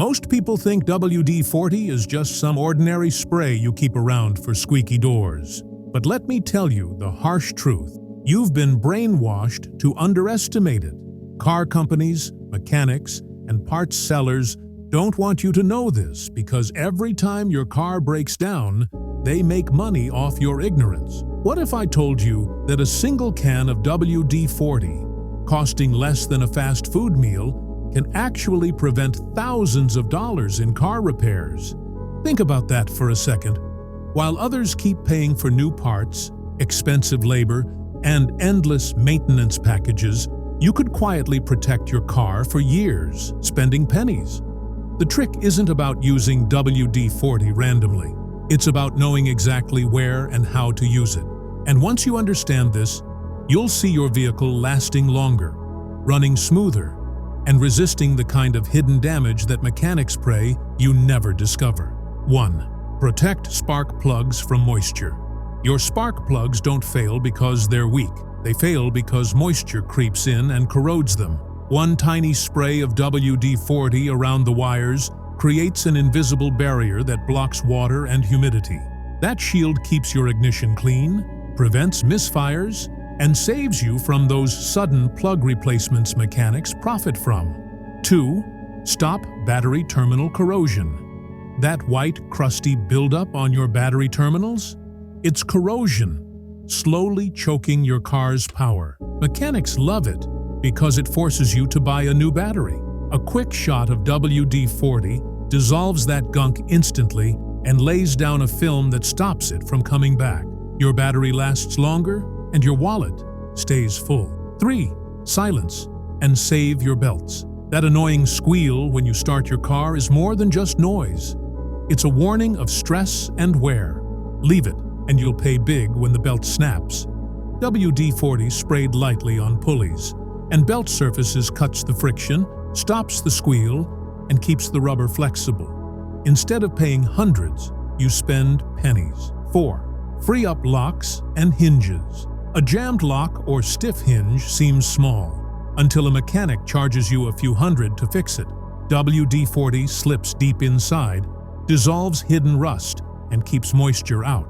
Most people think WD-40 is just some ordinary spray you keep around for squeaky doors. But let me tell you the harsh truth. You've been brainwashed to underestimate it. Car companies, mechanics, and parts sellers don't want you to know this because every time your car breaks down, they make money off your ignorance. What if I told you that a single can of WD-40, costing less than a fast food meal, can actually prevent thousands of dollars in car repairs? Think about that for a second. While others keep paying for new parts, expensive labor, and endless maintenance packages, you could quietly protect your car for years, spending pennies. The trick isn't about using WD-40 randomly. It's about knowing exactly where and how to use it. And once you understand this, you'll see your vehicle lasting longer, running smoother, and resisting the kind of hidden damage that mechanics pray you never discover. 1. Protect spark plugs from moisture. Your spark plugs don't fail because they're weak. They fail because moisture creeps in and corrodes them. One tiny spray of WD-40 around the wires creates an invisible barrier that blocks water and humidity. That shield keeps your ignition clean, prevents misfires, and saves you from those sudden plug replacements mechanics profit from. 2. Stop battery terminal corrosion. That white, crusty buildup on your battery terminals? It's corrosion, slowly choking your car's power. Mechanics love it because it forces you to buy a new battery. A quick shot of WD-40 dissolves that gunk instantly and lays down a film that stops it from coming back. Your battery lasts longer, and your wallet stays full. 3. Silence and save your belts. That annoying squeal when you start your car is more than just noise. It's a warning of stress and wear. Leave it, and you'll pay big when the belt snaps. WD-40 sprayed lightly on pulleys and belt surfaces cuts the friction, stops the squeal, and keeps the rubber flexible. Instead of paying hundreds, you spend pennies. 4. Free up locks and hinges. A jammed lock or stiff hinge seems small, until a mechanic charges you a few hundred to fix it. WD-40 slips deep inside, dissolves hidden rust, and keeps moisture out.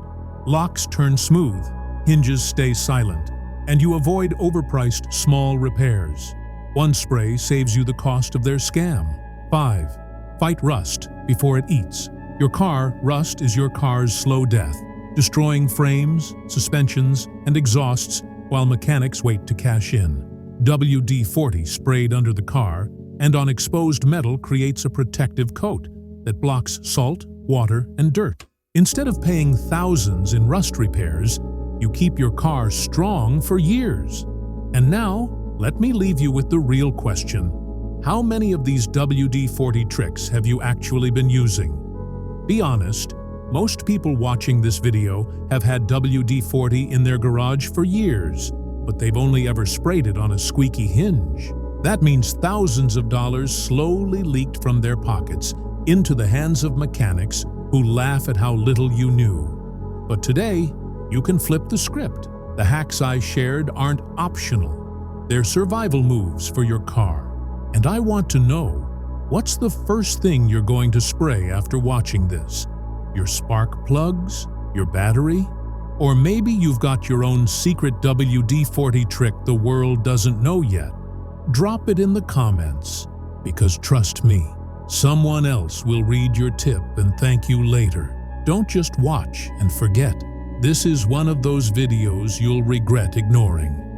Locks turn smooth, hinges stay silent, and you avoid overpriced small repairs. One spray saves you the cost of their scam. 5. Fight rust before it eats. Your car rust is your car's slow death, destroying frames, suspensions, and exhausts while mechanics wait to cash in. WD-40 sprayed under the car and on exposed metal creates a protective coat that blocks salt, water, and dirt. Instead of paying thousands in rust repairs, you keep your car strong for years. And now, let me leave you with the real question. How many of these WD-40 tricks have you actually been using? Be honest. Most people watching this video have had WD-40 in their garage for years, but they've only ever sprayed it on a squeaky hinge. That means thousands of dollars slowly leaked from their pockets into the hands of mechanics who laugh at how little you knew. But today, you can flip the script. The hacks I shared aren't optional. They're survival moves for your car. And I want to know, what's the first thing you're going to spray after watching this? Your spark plugs? Your battery? Or maybe you've got your own secret WD-40 trick the world doesn't know yet. Drop it in the comments, because trust me, someone else will read your tip and thank you later. Don't just watch and forget. This is one of those videos you'll regret ignoring.